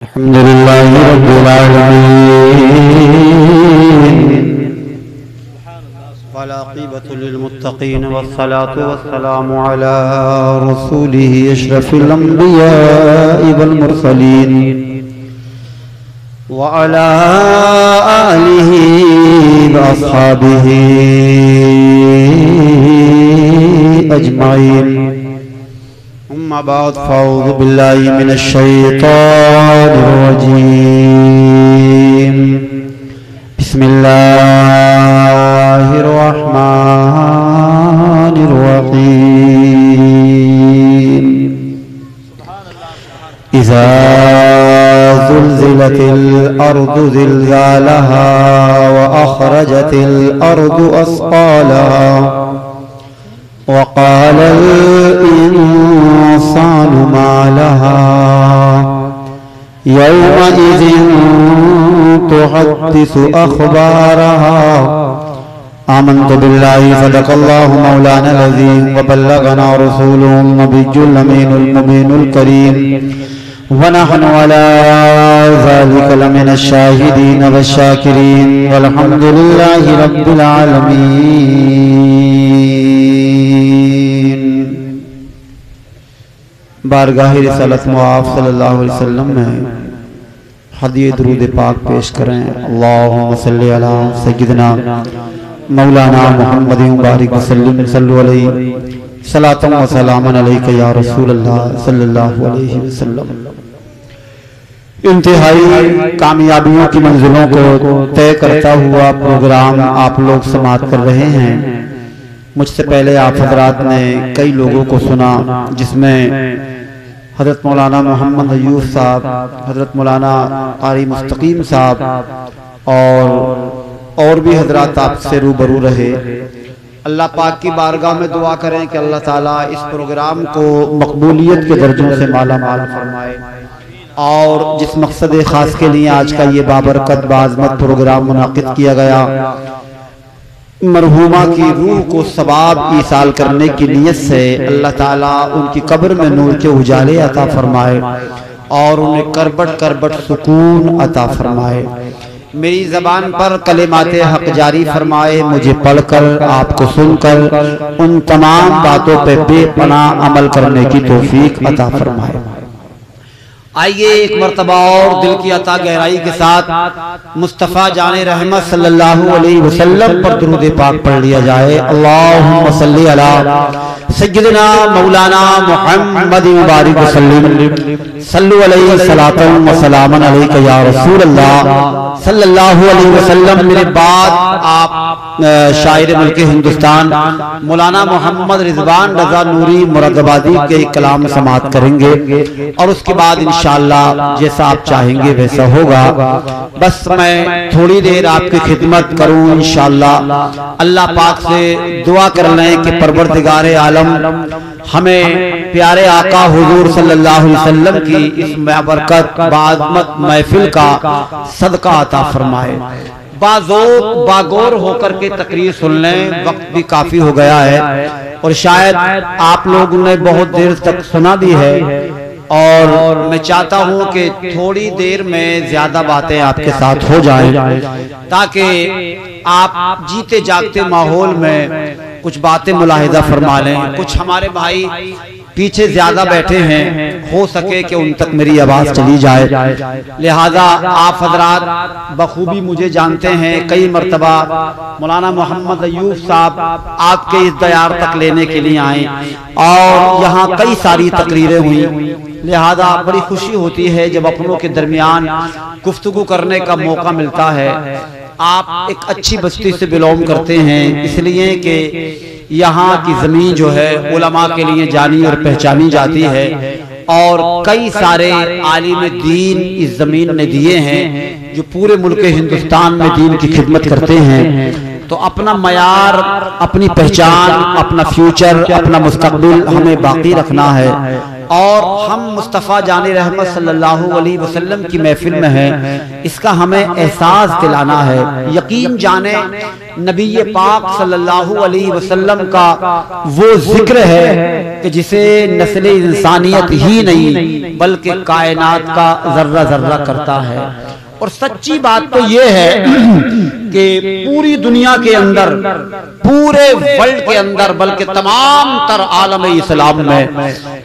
الحمد لله رب العالمين والعاقبة للمتقين والصلاة والسلام على رسوله أشرف الأنبياء والمرسلين وعلى آله وأصحابه أجمعين. أما بعد فأعوذ بالله من الشيطان الرجيم. بسم الله الرحمن الرحيم. إذا زلزلت الأرض زلزالها وأخرجت الأرض أثقالها وقال الإنسان ما لها يومئذ تحدث أخبارها. آمنت بالله صدق الله مولانا العظيم وبلغنا رسوله النبي الأمين المبين الكريم ونحن على ذلك لمن الشاهدين والشاكرين والحمد لله رب العالمين. بارگاہ رسالت معاف صلی اللہ علیہ وسلم میں ہدیہ درود پاک پیش کریں. اللہم صلی علی سیدنا مولانا محمد مبارک وسلم صلو علیہ صلاۃ و سلام علیک یا رسول اللہ صلی اللہ علیہ وسلم. انتہائی کامیابیوں کی منزلوں کو طے کرتا ہوا پروگرام آپ لوگ سماعت کر رہے ہیں. مجھ سے پہلے آپ حضرات نے کئی لوگوں کو سنا، جس میں حضرت مولانا محمد ایوب صاحب، حضرت مولانا قاری مستقیم صاحب اور بھی حضرات آپ سے روبرو رہے. اللہ پاک کی بارگاہ میں دعا کریں کہ اللہ تعالیٰ اس پروگرام کو مقبولیت کے درجوں سے مالا مال فرمائے، اور جس مقصد خاص کے لیے آج کا یہ بابرکت بعظمت پروگرام منعقد کیا گیا، مرحومہ کی روح کو ثواب ایصال کرنے کی نیت سے اللہ تعالیٰ ان کی قبر میں نور کے اجالے عطا فرمائے اور انہیں کربٹ کربٹ سکون عطا فرمائے. میری زبان پر کلمات حق جاری فرمائے، مجھے پڑھ کر آپ کو سن کر ان تمام باتوں پہ بے پناہ عمل کرنے کی توفیق عطا فرمائے. آئیے ایک مرتبہ اور دل کی عطا گہرائی کے ساتھ مصطفیٰ جان رحمت صلی اللہ علیہ وسلم پر درود پاک پڑھ لیا جائے. اللہم صلی علی سیدنا مولانا محمد مبارک وسلم صلو علیہ صلاۃ و سلام علیک یا رسول اللہ صلی اللہ علیہ وسلم. میرے بعد آپ شاعر ملک ہندوستان مولانا محمد رضوان رضا نوری مراد آبادی کے کلام سماعت کریں گے، اور اس کے بعد انشاءاللہ جیسا آپ چاہیں گے ویسا ہوگا. بس میں تھوڑی دیر آپ کی خدمت کروں انشاءاللہ. اللہ پاک سے دعا کر لیں کہ پروردگار عالم ہمیں پیارے آقا حضور صلی اللہ علیہ وسلم کی اس بابرکت بعظمت محفل کا صدقہ عطا فرمائے. باغور ہو کر کے تقریر سن لیں، وقت بھی کافی ہو گیا ہے اور شاید آپ لوگوں نے بہت دیر تک سنا بھی ہے، اور میں چاہتا ہوں کہ تھوڑی دیر میں زیادہ باتیں آپ کے ساتھ ہو جائیں تاکہ آپ جیتے جاگتے ماحول میں کچھ باتیں ملاحظہ فرما لیں. کچھ ہمارے بھائی پیچھے زیادہ بیٹھے ہیں، ہو سکے کہ ان تک میری آواز چلی جائے، لہذا آپ حضرات بخوبی مجھے جانتے ہیں. کئی مرتبہ مولانا محمد ایوب صاحب آپ کے اس دیار تک لینے کے لیے آئیں اور یہاں کئی ساری تقریریں ہوئیں، لہذا بڑی خوشی ہوتی ہے جب اپنوں کے درمیان گفتگو کرنے کا موقع ملتا ہے. آپ ایک اچھی بستی سے بلونگ کرتے ہیں، اس لیے کہ یہاں کی زمین جو ہے علماء کے لیے جانی اور پہچانی جاتی ہے، اور کئی سارے عالم دین اس زمین نے دیے ہیں جو پورے ملک ہندوستان میں دین کی خدمت کرتے ہیں. تو اپنا معیار، اپنی پہچان، اپنا فیوچر، اپنا مستقبل ہمیں باقی رکھنا ہے، اور ہم مصطفیٰ جان رحمت صلی اللہ علیہ وسلم کی محفل میں ہیں، اس کا ہمیں احساس دلانا ہے. یقین جانیں نبی پاک صلی اللہ علیہ وسلم کا وہ ذکر ہے کہ جسے نسل انسانیت ہی نہیں بلکہ کائنات کا ذرہ ذرہ کرتا ہے۔ اور سچی بات تو یہ ہے کہ پوری دنیا کے اندر، پورے ورلڈ کے اندر، بلکہ تمام تر عالم اسلام میں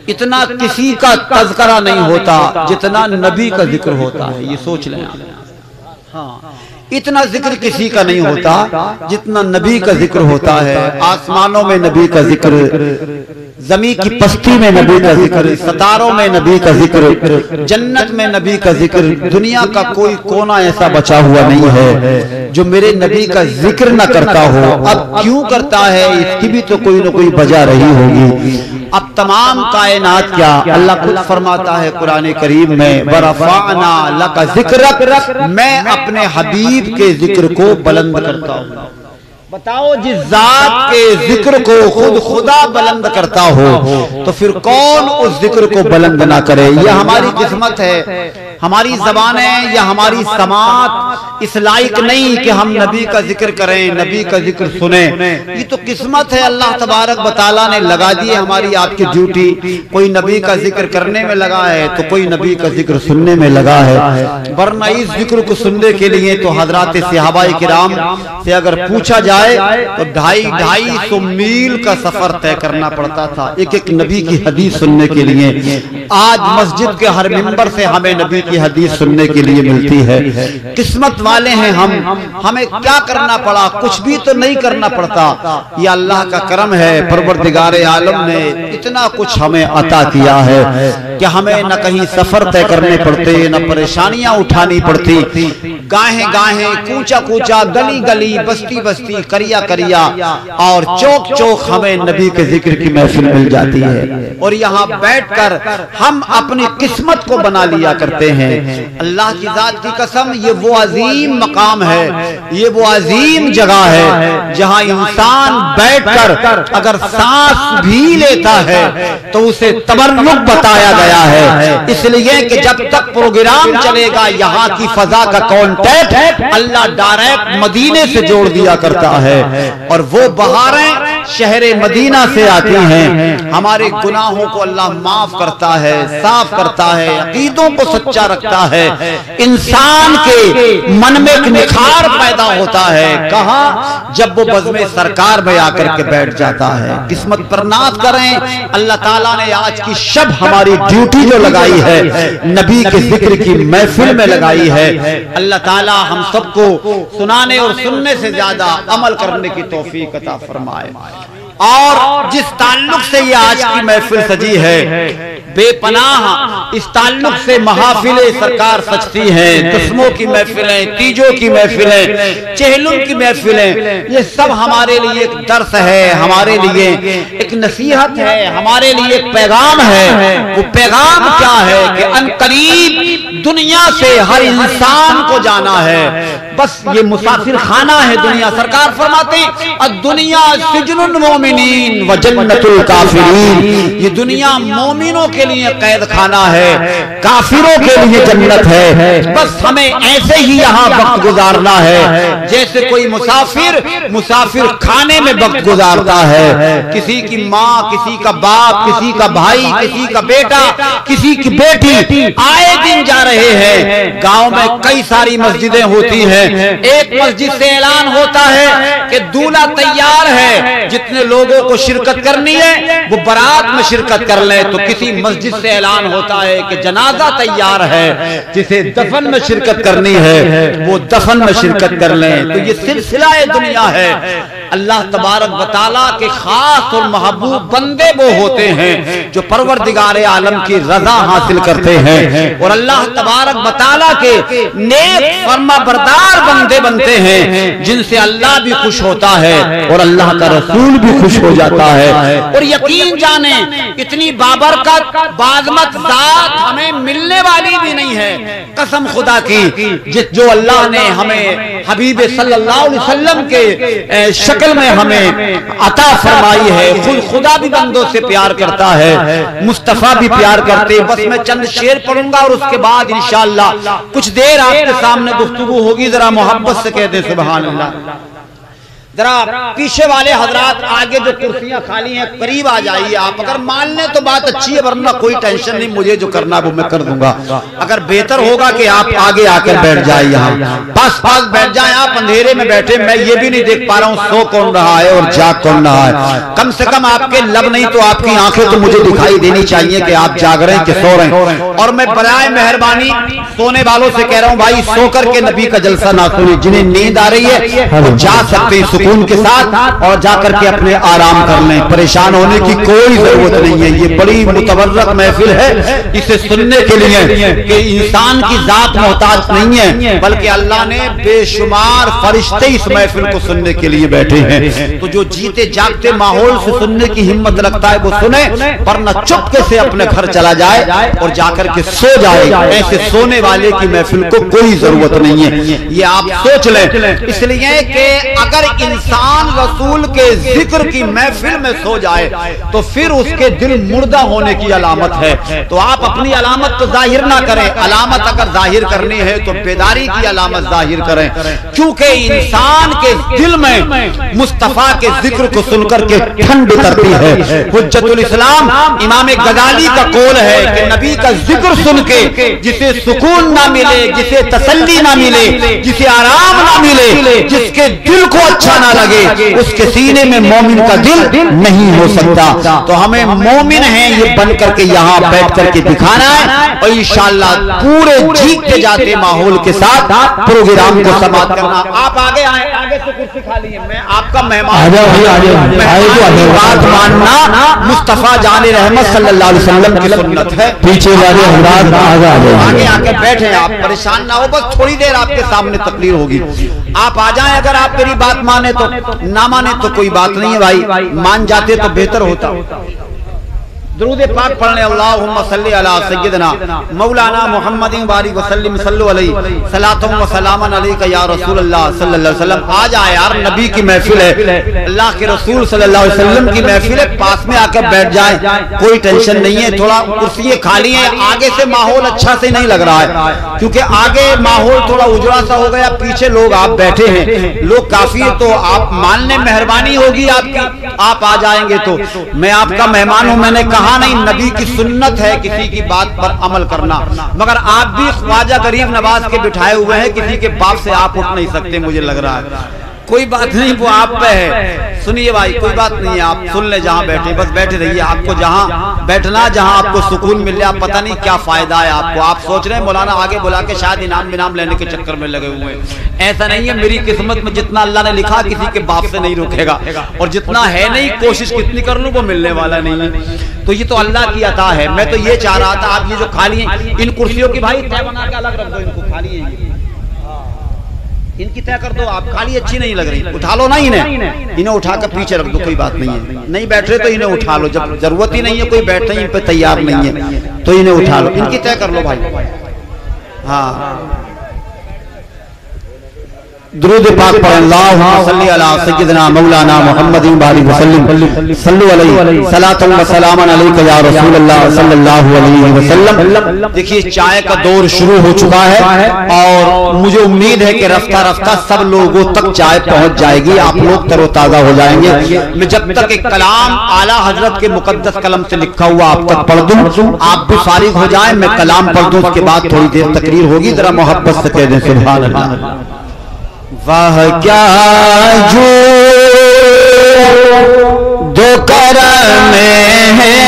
اتنا کسی کا تذکرہ نہیں ہوتا جتنا نبی کا ذکر ہوتا ہے۔ یہ سوچ لیں آپ، ہاں اتنا ذکر کسی کا نہیں ہوتا جتنا نبی کا ذکر ہوتا ہے۔ آسمانوں میں نبی کا ذکر، زمین کی پستی میں نبی کا ذکر، ستاروں میں نبی کا ذکر، جنت میں نبی کا ذکر۔ دنیا کا کوئی کونا ایسا بچا ہوا نہیں ہے جو میرے نبی کا ذکر نہ کرتا ہو۔ اب کیوں کرتا ہے اس کی بھی تو کوئی نہ کوئی وجہ رہی ہوگی۔ اب تمام کائنات کیا، اللہ خود فرماتا ہے قرآن کریم میں، وَرَفَعْنَا لَكَ ذِكْرَكَ، میں اپنے حبیب کے ذکر کو بلند کرتا ہوں۔ بتاؤ جس ذات کے ذکر کو خود خدا بلند کرتا ہو تو پھر کون اس ذکر کو بلند نہ کرے؟ یہ ہماری قسمت ہے، ہماری زبانیں یا ہماری سماعت اس لائق نہیں کہ ہم نبی کا ذکر کریں، نبی کا ذکر سنیں۔ یہ تو قسمت ہے، اللہ تبارک و تعالیٰ نے لگا دی ہے ہماری آپ کی ڈیوٹی۔ کوئی نبی کا ذکر کرنے میں لگا ہے تو کوئی نبی کا ذکر سننے میں لگا ہے۔ ورنہ اس ذکر کو سننے کے لیے تو حضرات صحابہ کرام سے اگر پوچھا جائے تو 250 میل کا سفر طے کرنا پڑتا تھا ایک ایک نبی کی حدیث سننے کے لیے۔ آج مسجد کے ہر ممبر سے ہمیں نبی کی حدیث سننے کے لیے ملتی ہے۔ قسمت والے ہیں ہم، ہمیں کیا کرنا پڑا؟ کچھ بھی تو نہیں کرنا پڑتا۔ یہ اللہ کا کرم ہے، پروردگار عالم نے اتنا کچھ ہمیں عطا کیا ہے کہ ہمیں نہ کہیں سفر طے کرنے پڑتے، نہ پریشانیاں اٹھانی پڑتی۔ گاہیں گاہیں، کوچا کوچا، گلی گلی، بستی بستی، کریا کریا اور چوک چوک ہمیں نبی کے ذکر کی محفل مل جاتی ہے۔ اور یہاں بیٹھ کر ہم اپنی قسمت کو بنا لیا کرتے ہیں۔ اللہ کی ذات کی قسم، یہ وہ عظیم مقام ہے، یہ وہ عظیم جگہ ہے جہاں انسان بیٹھ کر اگر سانس بھی لیتا ہے تو اسے تبرک بتایا گیا ہے، اس لیے کہ جب تک پروگرام چلے گا یہاں کی فضا کا کانٹیکٹ اللہ ڈائریکٹ مدینے سے جوڑ دیا کرتا ہے، اور وہ بہاریں شہر مدینہ سے آتی ہیں۔ ہمارے گناہوں کو اللہ معاف کرتا ہے، صاف کرتا ہے، عقیدوں کو سچا رکھتا ہے، انسان کے من میں ایک نکھار پیدا ہوتا ہے۔ کہاں؟ جب وہ بزم سرکار میں آ کر کے بیٹھ جاتا ہے۔ قسمت پر ناز کریں، اللہ تعالیٰ نے آج کی شب ہماری ڈیوٹی جو لگائی ہے نبی کے ذکر کی محفل میں لگائی ہے۔ اللہ تعالیٰ ہم سب کو سنانے اور سننے سے زیادہ عمل کرنے کی توفیق عطا فرمائے۔ اور جس تعلق سے یہ آج کی محفل سجی ہے، بے پناہ اس تعلق سے محافل سرکار سجتی ہیں، قسموں کی محفلیں، تیجوں کی محفلیں، چہلم کی محفلیں، یہ سب ہمارے لیے ایک درس ہے، ہمارے لیے ایک نصیحت ہے، ہمارے لیے ایک پیغام ہے۔ وہ پیغام کیا ہے کہ ان قریب دنیا سے ہر انسان کو جانا ہے، بس یہ مسافر خانہ ہے دنیا۔ سرکار فرماتے ہیں الدنیا سجن المومنین و جنت الکافرین، یہ دنیا مومنوں کے لیے قید خانہ ہے، کافروں کے لیے جنت ہے۔ بس ہمیں ایسے ہی یہاں وقت گزارنا ہے جیسے کوئی مسافر کھانے میں وقت گزارتا ہے۔ کسی کی ماں، کسی کا باپ، کسی کا بھائی، کسی کا بیٹا، کسی کی بیٹی آئے دن جا رہے ہیں۔ گاؤں میں کئی ساری مسجدیں ہوتی ہیں، ایک مسجد سے اعلان ہوتا ہے کہ دولہا تیار ہے، جتنے لوگوں کو شرکت کرنی ہے وہ بارات میں شرکت کر لیں۔ تو کسی مسجد سے اعلان ہوتا ہے کہ جنازہ تیار ہے، جسے دفن میں شرکت کرنی ہے وہ دفن میں شرکت کر لیں۔ تو یہ سلسلہ دنیا ہے۔ اللہ تبارک و تعالیٰ کے خاص اور محبوب بندے وہ ہوتے ہیں جو پروردگار عالم کی رضا حاصل کرتے ہیں، اور اللہ تبارک و تعالیٰ کے نیک فرما بردار بندے بنتے ہیں جن سے اللہ بھی خوش ہوتا ہے اور اللہ کا رسول بھی خوش ہو جاتا ہے۔ اور یقین جانیں اتنی بابرکت بعظمت ذات ہمیں ملنے والی بھی نہیں ہے، قسم خدا کی، جو اللہ نے ہمیں حبیب صلی اللہ علیہ وسلم کے شکل میں ہمیں عطا فرمائی ہے۔ خود خدا بھی بندوں سے پیار کرتا ہے، مصطفیٰ بھی پیار کرتے ہیں۔ بس میں چند شعر پڑھوں گا اور اس کے بعد انشاءاللہ کچھ دیر آپ کے سامنے گفتگو ہوگی، ذرا محبت سے کہہ دیں سبحان اللہ۔ ذرا پیچھے والے حضرات آگے جو کرسیاں خالی ہیں قریب آ جائیے آپ. اگر مان لیں تو بات اچھی ہے, ورنہ کوئی ٹینشن نہیں, مجھے جو کرنا وہ میں کر دوں گا. اگر بہتر ہوگا کہ آپ آگے آ کر بیٹھ جائیں, یہاں پاس پاس بیٹھ جائیں. آپ اندھیرے میں بیٹھے, میں یہ بھی نہیں دیکھ پا رہا ہوں سو کون رہا ہے اور جاگ کون رہا ہے. کم سے کم آپ کے لب نہیں تو آپ کی آنکھیں تو مجھے دکھائی دینی چاہیے کہ آپ جاگ رہے ہیں کہ سو رہے ہیں. اور میں برائے مہربانی سونے والوں سے کہہ رہا ہوں, بھائی سو کر کے نبی کا جلسہ نہ سنیں. جنہیں نیند آ رہی ہے وہ جا سکتے ہیں سکون کے ساتھ, اور جا کر کے اپنے آرام کر لیں. پریشان ہونے کی کوئی ضرورت نہیں ہے. یہ بڑی متبرک محفل ہے, اسے سننے کے لیے کہ انسان کی ذات محتاج نہیں ہے, بلکہ اللہ نے بے شمار فرشتے اس محفل کو سننے کے لیے بیٹھے ہیں. تو جو جیتے جاگتے ماحول سے سننے کی ہمت رکھتا ہے وہ سنے, ورنہ چپکے سے اپنے گھر چلا جائے اور جا کر کے سو جائے. ایسے سونے والے کی محفل کو کوئی ضرورت نہیں ہے, یہ آپ سوچ لیں. اس لیے کہ اگر انسان رسول کے ذکر کی محفل میں سو جائے تو پھر اس کے دل مردہ ہونے کی علامت ہے. تو آپ اپنی علامت تو ظاہر نہ کریں, علامت اگر ظاہر کرنی ہے تو بیداری کی علامت ظاہر کریں, کیونکہ انسان کے دل میں مصطفیٰ کے ذکر کو سن کر کے ٹھنڈ اترتی ہے. حجت الاسلام امام غزالی کا قول ہے کہ نبی کا ذکر سن کے جسے سکون نہ ملے, جسے تسلی نہ ملے, جسے آرام نہ ملے, جس کے دل کو اچھا نہ لگے, اس کے سینے میں مومن کا دل نہیں ہو سکتا. تو ہمیں مومن ہیں یہ بن کر کے یہاں بیٹھ کر کے دکھانا ہے, اور انشاءاللہ پورے جیتے جاتے ماحول کے ساتھ پروگرام کو سماعت کرنا. آپ آگے آئیں, آگے سے کرسی خالی ہے, میں آپ کا مہمان. بات ماننا مصطفیٰ جان رحمت صلی اللہ علیہ وسلم کی سنت ہے. پیچھے والے حضرات آگے آ کے بیٹھیں, آپ پریشان نہ ہو, بس تھوڑی دیر آپ کے سامنے تقریر ہوگی. آپ آ جائیں, اگر آپ میری بات مانے تو, نہ مانے تو کوئی بات نہیں ہے بھائی, مان جاتے تو بہتر ہوتا. درود پاک پڑھنے, اللہم صلی علی سیدنا مولانا محمد بارک وسلم صلو علیہ صلاۃ و سلام علیک یا رسول اللہ صلی اللہ علیہ وسلم. آ جائے یار, نبی کی محفل ہے, اللہ کے رسول صلی اللہ علیہ وسلم کی محفل ہے, پاس میں آ کر بیٹھ جائیں, کوئی ٹینشن نہیں ہے. تھوڑا کرسیاں خالی ہیں, آگے سے ماحول اچھا سے نہیں لگ رہا ہے, کیونکہ آگے ماحول تھوڑا اجڑا سا ہو گیا, پیچھے لوگ آپ بیٹھے ہیں, لوگ کافی ہے, تو آپ ماننے مہربانی ہوگی آپ کی, آپ آ جائیں گے تو میں آپ کا مہمان ہوں. میں نے کہا نہیں, نبی کی سنت ہے کسی کی بات پر عمل کرنا, مگر آپ بھی خواجہ غریب نواز کے بٹھائے ہوئے ہیں, کسی کے باپ سے آپ اٹھ نہیں سکتے مجھے لگ رہا ہے. کوئی بات نہیں, وہ آپ پہ ہے. سنیے بھائی, کوئی بات نہیں ہے, آپ سن لیں, جہاں بیٹھے بس بیٹھے رہیے. آپ کو جہاں بیٹھنا, جہاں آپ کو سکون مل جائے, پتہ نہیں کیا فائدہ ہے آپ کو. آپ سوچ رہے ہیں مولانا آگے بلا کے شاید انعام بنام لینے کے چکر میں لگے ہوئے ہیں. ایسا نہیں ہے, میری قسمت میں جتنا اللہ نے لکھا کسی کے باپ سے نہیں روکے گا, اور جتنا ہے نہیں کوشش کتنی کر لوں وہ ملنے والا نہیں ہے. تو یہ تو اللہ کی عطا ہے. میں تو یہ چاہ رہا تھا, آپ یہ جو خالی ہیں ان کرسیوں کی بھائی طے بنا کے الگ رکھ دو, ان کو خالی ہیں, ان کی طے کر دو. آپ خالی اچھی نہیں لگ رہی, اٹھا لو نا انہیں اٹھا کر پیچھے رکھ دو, کوئی بات نہیں ہے. نہیں بیٹھ رہے تو انہیں اٹھا لو, جب ضرورت ہی نہیں ہے, کوئی بیٹھنے ان پہ تیار نہیں ہے تو انہیں اٹھا لو, ان کی طے کر لو بھائی. ہاں, درود پاک پڑھ, اللہم صلی علی سیدنا مولانا محمد بارک وسلم صلو علیہ صلاۃ و سلام علیک یا رسول اللہ صلی اللہ علیہ وسلم. دیکھیے چائے کا دور شروع ہو چکا ہے, اور مجھے امید ہے کہ رفتہ رفتہ سب لوگوں تک چائے پہنچ جائے گی, آپ لوگ تر و تازہ ہو جائیں گے. میں جب تک ایک کلام اعلیٰ حضرت کے مقدس قلم سے لکھا ہوا آپ تک پڑھ دوں, آپ بھی فارغ ہو جائیں, میں کلام پڑھ دوں, اس کے بعد تھوڑی دیر تقریر ہوگی. ذرا محبت سے کہہ دیں سبحان اللہ. واہ کیا جو دو کرم ہے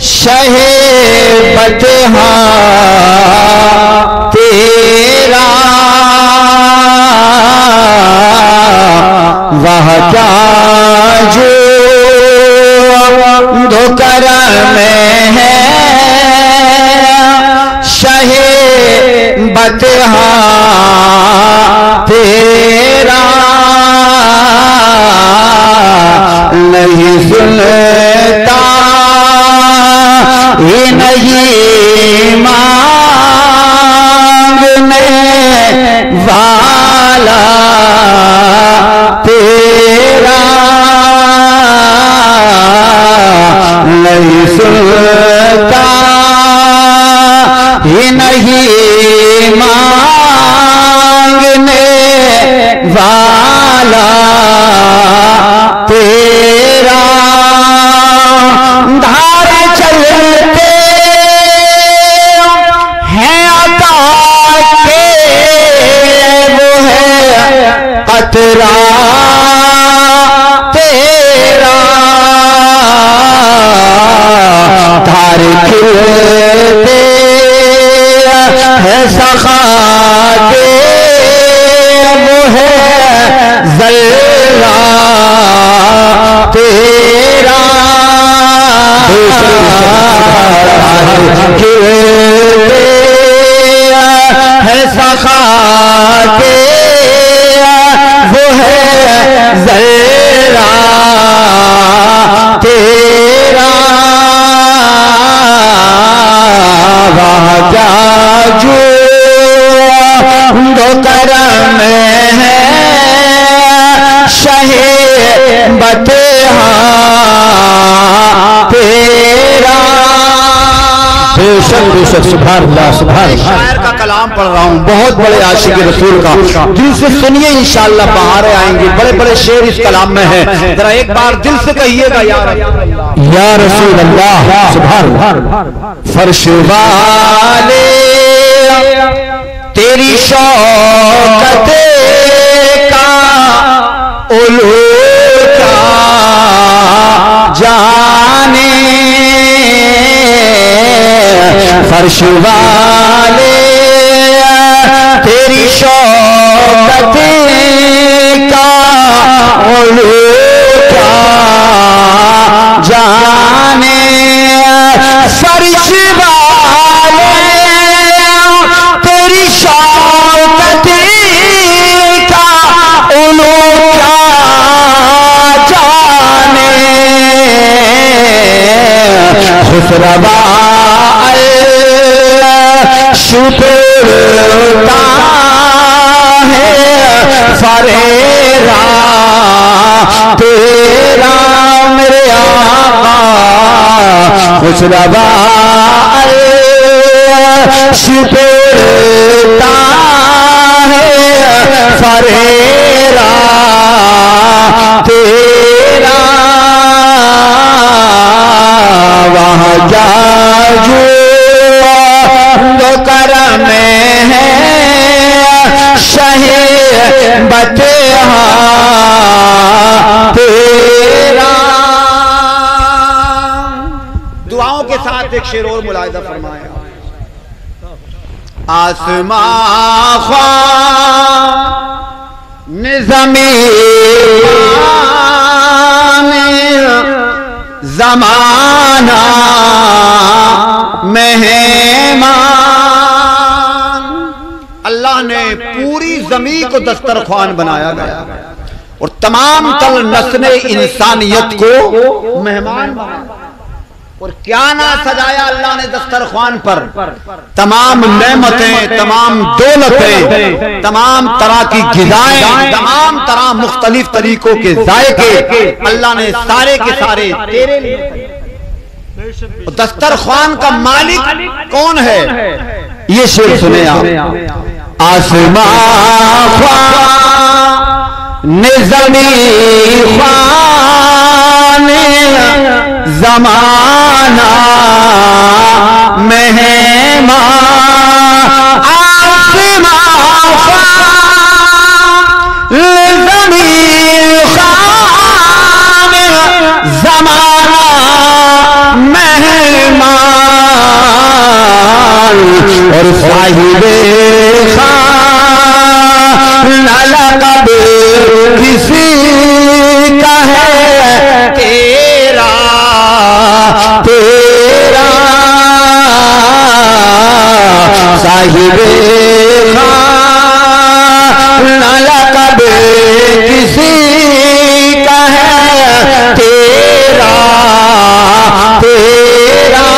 شہ بدہاں تیرا, واہ کیا جو دو کرم ہے شہ بدہاں تیرا, نہیں سنتا یہ نہیں مانگنے والا تیرا, نہیں سنتا یہ نہیں مانگنے والا تیرا دھار چلتے ہیں عطا کے وہ ہے قطرہ تیرا دھار کھلتے ہے سخا کے وہ ہے ذرہ تیرا ہے سخا کے وہ ہے ذرہ تیرا وہاں کیا جو دو کرم ہے شہ بطحہ تیرا بے شک سبحان اللہ سبحان اللہ شاعر کا کلام پڑھ رہا ہوں بہت بڑے عاشق رسول کا دل سے سنیے انشاءاللہ بہاریں آئیں گی بڑے بڑے شعر اس کلام میں ہیں ذرا ایک بار دل سے کہیے گا یا رسول اللہ سبحان اللہ فرش والے تیری شوکت کا علو کیا جانے فرش والے تیری شوکت کا علو کیا جانے فرش والے تیری شوکت کا علو کیا جانے خسروا شکرتا ہے فریرا تیرا میرے آقا خسروا شکرتا ہے فریرا تیرا وہاں جا جو کرم ہے شہ بطحہ تیرا دعاؤں کے ساتھ ایک شعر اور ملاحظہ فرمایا آسمان خوان زمین زمانہ مہمان اللہ نے پوری زمین کو دسترخوان بنایا گیا اور تمام تر نسل انسانیت کو مہمان بنایا اور کیا نہ سجایا اللہ نے دسترخوان پر تمام نعمتیں تمام دولتیں تمام طرح کی غذائیں تمام طرح مختلف طریقوں کے ذائقے اللہ نے سارے کے سارے تیرے لیے دسترخوان کا مالک کون ہے یہ شعر سنے آپ آسمان خوان زمین خوان زمانہ مہمان آسمان خوان زمین خوان زمانہ مہمان اور صاحب خان لقب کسی کا ہے تیرا تیرا صاحب خان لقب کسی کا ہے تیرا تیرا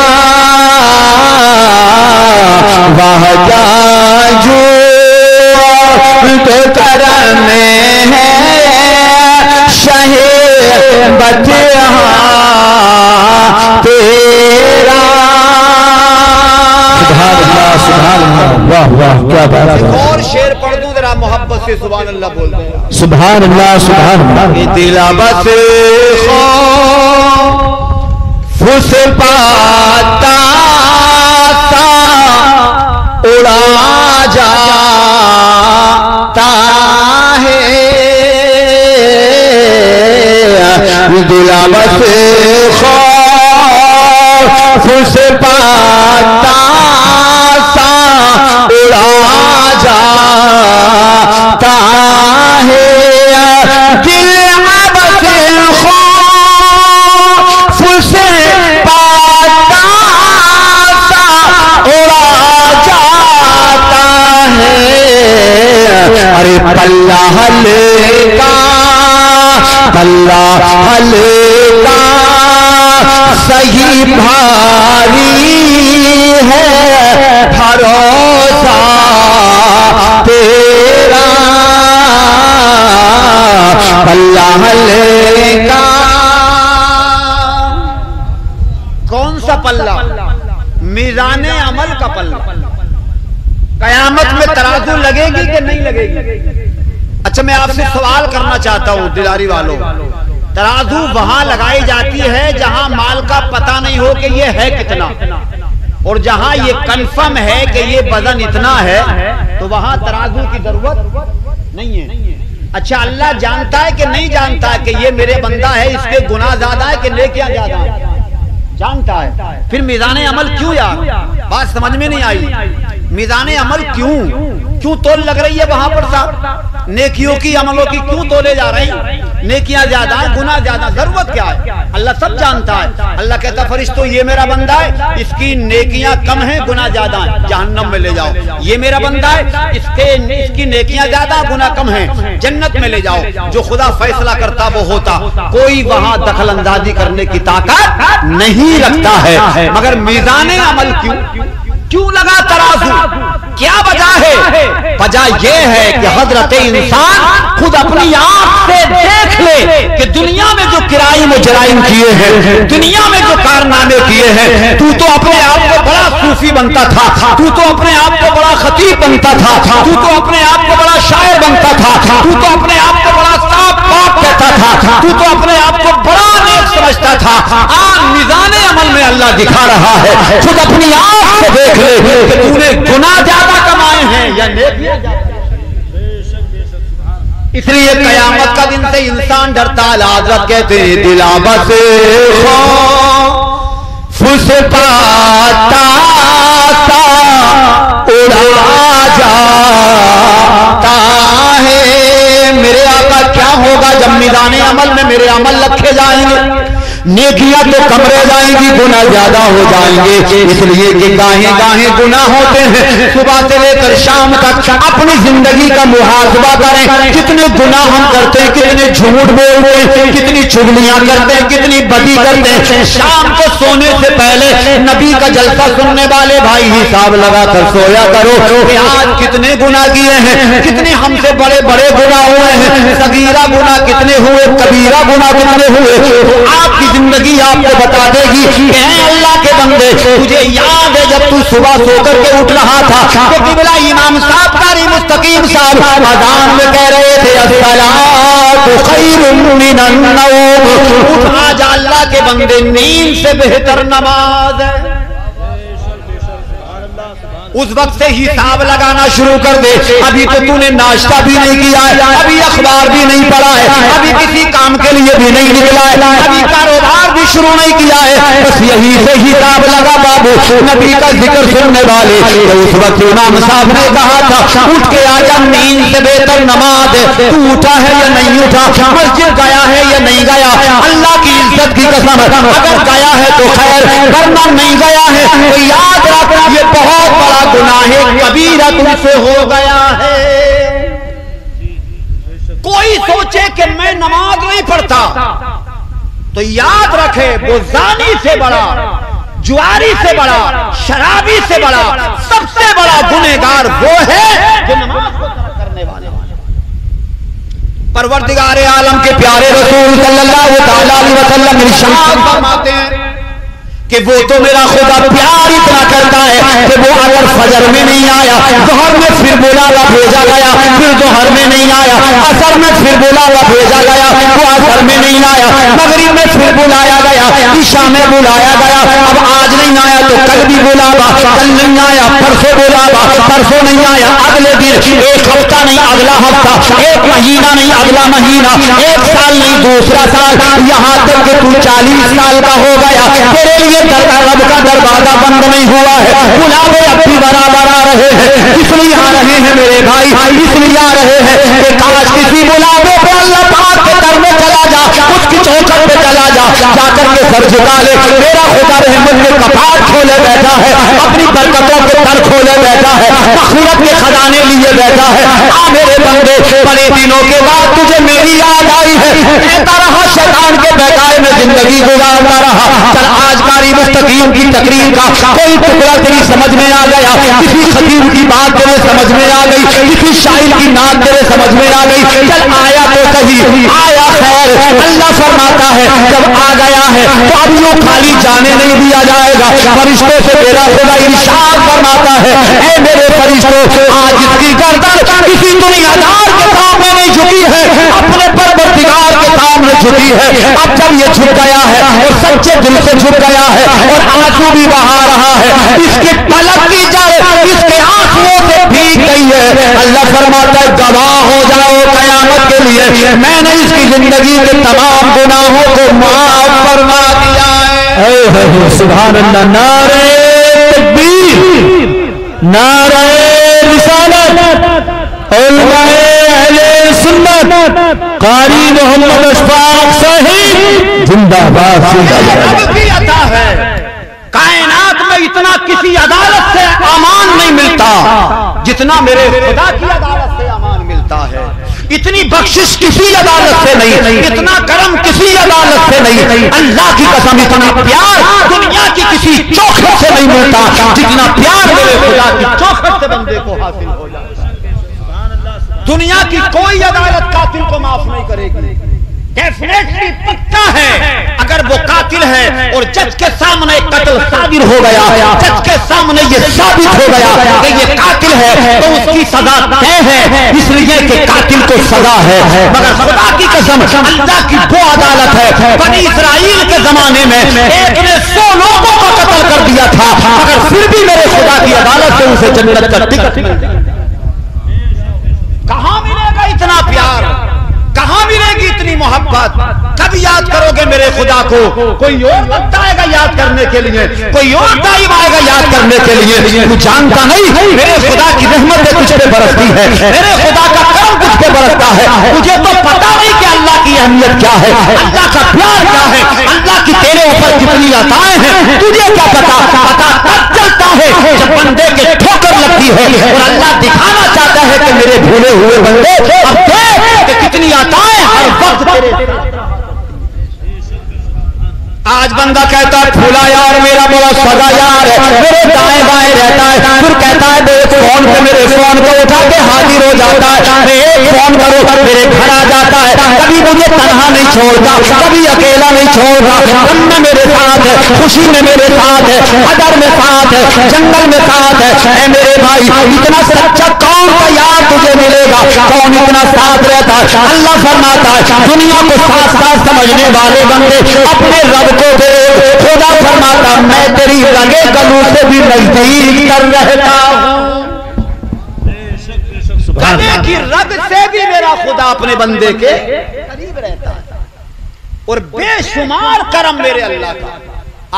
وہ جا جو تو کرم ہے شہ بطحہ تیرا سبحان اللہ سبحان اللہ واہ واہ کیا بات ہے اور شعر پڑھ دوں ذرا محبت محبت سے سبحان اللہ بول دیں. سبحان اللہ سبحان اللہ. دلابت خوف سے پاتا سا اڑا جاتا ہے. دلابت خوف سے پاتا سا اڑا جاتا ہے. دلابت خوف سے پاتا سا اڑا جاتا ہے. ارے پلہ ہلکا پلہ ہلکا صحیح بھاری ہے بھروسہ تیرا. پلہ ہلکا کون سا پلہ؟ میزان عمل کا پلہ. قیامت میں ترازو لگے گی کہ نہیں لگے گی؟ اچھا میں آپ سے سوال کرنا چاہتا ہوں دلاری والوں. ترازو وہاں لگائی جاتی ہے جہاں مال کا پتہ نہیں ہو کہ یہ ہے کتنا، اور جہاں یہ کنفرم ہے کہ یہ وزن اتنا ہے تو وہاں ترازو کی ضرورت نہیں ہے. اچھا اللہ جانتا ہے کہ نہیں جانتا ہے کہ یہ میرے بندہ ہے، اس کے گناہ زیادہ ہے کہ نیکیاں زیادہ ہیں؟ جانتا ہے. پھر میزان عمل کیوں یار؟ بات سمجھ میں نہیں آئی. میزان عمل کیوں تول لگ رہی ہے وہاں پر صاحب؟ نیکیوں کی عملوں کی کیوں تولے جا رہی ہیں؟ نیکیاں زیادہ ہیں گناہ زیادہ، ضرورت کیا ہے؟ اللہ سب جانتا ہے. اللہ کہتا فرشتوں یہ میرا بندہ ہے، اس کی نیکیاں کم ہیں گناہ زیادہ ہیں، جہنم میں لے جاؤ. یہ میرا بندہ ہے، اس کی نیکیاں زیادہ گناہ کم ہیں، جنت میں لے جاؤ. جو خدا فیصلہ کرتا وہ ہوتا. کوئی وہاں دخل اندازی کرنے کی طاقت نہیں رکھتا ہے. مگر میزان عمل کیوں لگا ترازو؟ کیا وجہ ہے؟ وجہ یہ ہے کہ حضرت انسان خود اپنی آنکھ سے دیکھ لے کہ دنیا میں جو کرائم و جرائم کیے ہیں، دنیا میں جو کارنامے کیے ہیں، تو اپنے آپ کو بڑا صوفی بنتا تھا، تو اپنے آپ کو بڑا خطیب بنتا تھا، تو اپنے آپ کو بڑا شاعر بنتا تھا، تو اپنے آپ کو بڑا صاف پاک کہتا تھا، تو اپنے آپ کو بڑا نیک سمجھتا تھا. آج میزان عمل میں اللہ دکھا رہا ہے خود اپنی آنکھ سے دیکھ لے کہ تو نے گناہ زیادہ کمائے ہیں یا نیکیاں زیادہ. اس لیے قیامت کا دن سے انسان ڈرتا. حضرت کہتے ہیں دلابت خوف سے پاتا سا اڑا جاتا ہے. میرے آقا کیا ہوگا جب میدان عمل میں میرے عمل رکھے جائیں گے؟ نیکیاں تو کم رہ جائیں گی، گناہ زیادہ ہو جائیں گے. اس لیے کہ گاہیں گاہیں گناہ ہوتے ہیں. صبح سے لے کر شام تک اپنی زندگی کا محاسبہ کریں. کتنے گناہ ہم کرتے ہیں، کتنے جھوٹ بولتے ہیں، کتنی چغلیاں کرتے ہیں، کتنی بدی کرتے ہیں. شام کو سونے سے پہلے نبی کا جلسہ سننے والے بھائی حساب لگا کر سویا کرو کہ آج کتنے گناہ کیے ہیں، کتنے ہم سے بڑے بڑے گناہ ہوئے ہیں، صغیرہ گناہ کتنے ہوئے، کبیرہ گناہ کتنے ہوئے. آپ کی زندگی آپ کو بتا دے گی کہ اے اللہ کے بندے تجھے یاد ہے جب تو صبح سو کر کے اٹھ رہا تھا تو قبلہ امام صاحب قاری مستقیم صاحب اذان میں کہہ رہے تھے الصلاۃ خیر من النوم. اٹھ آج اللہ کے بندے نیند سے بہتر نماز ہے. اس وقت سے حساب لگانا شروع کر دے. ابھی تو نے ناشتہ بھی نہیں کیا ہے، ابھی اخبار بھی نہیں پڑھا ہے، ابھی کسی کام کے لیے بھی نہیں نکلا ہے، ابھی کاروبار بھی شروع نہیں کیا ہے. بس یہی سے حساب لگا بابو. نبی کا ذکر سننے والے تو اس وقت امام صاحب نے کہا تھا اٹھ کے آجا، نیند سے بہتر نماز ہے. تو اٹھا ہے یا نہیں اٹھا، مسجد گیا ہے یا نہیں گیا، اللہ کی عزت کی قسم اگر گیا ہے تو خیر، ورنہ نہیں گیا ہے تو یاد رکھ یہ بہت بڑا گناہ کبیرہ تم سے ہو گیا ہے. کوئی سوچے کہ میں نماز نہیں پڑھتا تو یاد رکھے وہ زانی سے بڑا، جواری سے بڑا، شرابی سے بڑا، سب سے بڑا گنہگار وہ ہے جو نماز کو ترک کرنے والا. پروردگار عالم کے پیارے رسول صلی اللہ علیہ وسلم ارشاد فرماتے ہیں کہ وہ تو میرا خدا پیار اتنا کرتا ہے کہ وہ اگر فجر میں نہیں آیا ظہر میں پھر بلاوا بھیجا گیا، پھر ظہر میں نہیں آیا عصر میں پھر بلاوا بھیجا گیا، وہ عصر میں نہیں آیا مغرب میں پھر بلایا گیا، عشاء میں بلایا گیا، اب آج نہیں آیا تو کل بھی بلاوا، کل نہیں آیا پرسوں بلاوا، پرسوں نہیں آیا اگلے دن، ایک ہفتہ نہیں اگلا ہفتہ، ایک مہینہ نہیں اگلا مہینہ، ایک سال نہیں دوسرا سال، یہاں تک کہ تو 40 سال کا ہو گیا، تیرے لیے رب کا دروازہ بند نہیں ہوا ہے، بلاوے اب بھی برابر آ رہے ہیں، اس لیے آ رہے ہیں میرے بھائی، اس لیے آ رہے ہیں کہ کاش کسی بلاوے پہ اللہ پاک کے در میں چلا جا، اس کی چوکھٹ پہ چلا جا، جا کر کے سر جھکا لے، میرا خدا رحمت کے کپاٹ کھولے بیٹھا ہے، اپنی برکتوں کے در کھولے بیٹھا ہے، مغفرت کے خزانے لیے بیٹھا ہے، آ میرے بندے بڑے دنوں کے بعد تجھے میری یاد آئی ہے، کہتا رہا شیطان کے بہکائے میں زندگی گزارتا رہا، چل آج کاری مستقیم کی تقریر کا کوئی ٹکڑا تیری سمجھ میں آ گیا، کسی خطیب کی بات تیرے سمجھ میں آ گئی، کسی شاعر کی نعت تیرے سمجھ میں آ گئی، چل آیا تو صحیح، آیا خیر، اللہ فرماتا ہے جب آ گیا ہے تو اب یوں خالی جانے نہیں دیا جائے گا، فرشتوں سے میرا خدا ارشاد فرماتا ہے اے میرے فرشتوں آج اس کی گردن کسی دنیا دار کے سامنے نہیں جھکی ہے، اپنے پروردگار کے سامنے جھکی ہے، اب جب یہ جھک گیا ہے اور سچے دل سے جھک گیا ہے اور آنسو بھی بہا رہا ہے، اس کے پلک کی جڑ اس کے آنسوؤں سے بھیگ گئی ہے، اللہ فرماتا ہے گواہ ہو جاؤ قیامت کے لیے میں نے اس کی زندگی کے تمام گناہوں کو معاف فرما دیا ہے۔ سبحان اللہ، نعرہ تکبیر، نعرہ رسالت، علماء اہل سنت، قاری محمد اشفاق صاحب زندہ باد، زندہ باد۔ رب کی عطا ہے، کائنات میں اتنا کسی عدالت سے امان نہیں ملتا جتنا میرے خدا کی عدالت سے امان ملتا ہے، اتنی بخشش کسی عدالت سے نہیں، اتنا کرم کسی عدالت سے نہیں، اللہ کی قسم اتنا پیار دنیا کی کسی چوکھٹ سے نہیں ملتا جتنا پیار میرے خدا کی چوکھٹ سے بندے کو حاصل ہو جائے۔ دنیا کی کوئی عدالت قاتل کو معاف نہیں کرے گی، ڈیفینیٹلی پکا ہے، اگر وہ قاتل ہے اور جج کے سامنے قتل صادر ہو گیا، جج کے سامنے یہ ثابت ہو گیا کہ یہ قاتل ہے تو اس کی سزا طے ہے، اس لیے کہ قاتل کو سزا ہے، مگر خدا کی قسم اللہ کی وہ عدالت ہے، بنی اسرائیل کے زمانے میں ایک نے 100 لوگوں کو قتل کر دیا تھا مگر پھر بھی میرے خدا کی عدالت سے اسے جنت کا ٹکٹ مل گیا۔ کہاں ملے گا اتنا پیار، کہاں ملے گی اتنی محبت؟ کب یاد کرو گے میرے خدا کو؟ کوئی اور وقت آئے گا یاد کرنے کے لیے، کوئی اور ٹائم آئے گا یاد کرنے کے لیے، تو جانتا نہیں میرے خدا کی رحمت تجھ پہ برستی ہے، میرے خدا کا کرم تجھ پہ برستا ہے، تجھے تو پتا نہیں کہ اللہ کی اہمیت کیا ہے، اللہ کا پیار کیا ہے، اللہ کی تیرے اوپر کتنی عطائیں ہیں، تجھے کیا پتا؟ پتا تب چلتا ہے جب بندے کے ٹھوکر لگتی ہے اور اللہ دکھانا چاہتا ہے کہ میرے بھولے ہوئے بندے اب دیکھ کہ کتنی عطائیں ہر وقت تیرے۔ آج بندہ کہتا ہے پھولا یار میرا بڑا سگا یار ہے، میرے دائیں بائیں رہتا ہے، پھر کہتا ہے دیکھ فون پہ میرے فون کو اٹھا کے حاضر ہو جاتا ہے، ایک فون کرو میرے گھر آ جاتا ہے، کبھی مجھے تنہا نہیں چھوڑتا، کبھی اکیلا نہیں چھوڑتا، غم میں میرے ساتھ ہے، خوشی میں میرے ساتھ ہے، حضر میں ساتھ ہے، جنگل میں ساتھ ہے۔ اے میرے بھائی اتنا سچا کون کا یار تجھے ملے گا؟ کون اتنا ساتھ رہتا ہے؟ اللہ فرماتا ہے دنیا کو ساتھ ساتھ سمجھنے والے بندے اپنے رب کو دے، خدا فرماتا میں تیری رگے گلوں سے بھی نزدیک کر رہتا ہوں، گلے کی رگ سے بھی میرا خدا اپنے بندے کے قریب رہتا ہے، اور بے شمار کرم میرے اللہ کا۔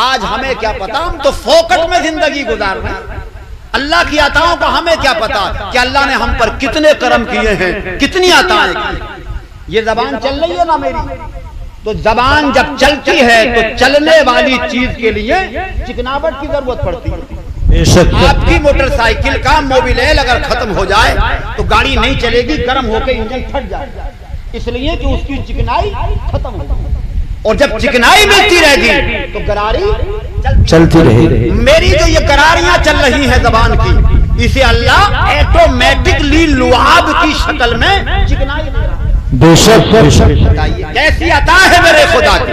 آج ہمیں کیا پتا، ہم تو فوکٹ میں زندگی گزار رہے ہیں، اللہ کی عطاؤں کا ہمیں کیا پتا کہ اللہ نے ہم پر کتنے کرم کیے ہیں، کتنی عطائیں کی۔ یہ زبان چل رہی ہے نا میری، تو زبان جب چلتی ہے تو چلنے والی چیز کے لیے چکناوٹ کی ضرورت پڑتی ہے۔ آپ کی موٹر سائیکل کا موبائل اگر ختم ہو جائے تو گاڑی نہیں چلے گی، گرم ہو کے انجن پھٹ جائے، اس لیے کہ اس کی چکنائی ختم ہو جائے، اور جب چکنائی ملتی رہے گی تو گراری چلتی رہے گی۔ میری جو یہ گراریاں چل رہی ہیں زبان کی، اسے اللہ ایٹومیٹکلی لعاب کی شکل میں چکنائی دے رہا ہے۔ بے شک بے شک، کیسی عطا ہے میرے خدا کی،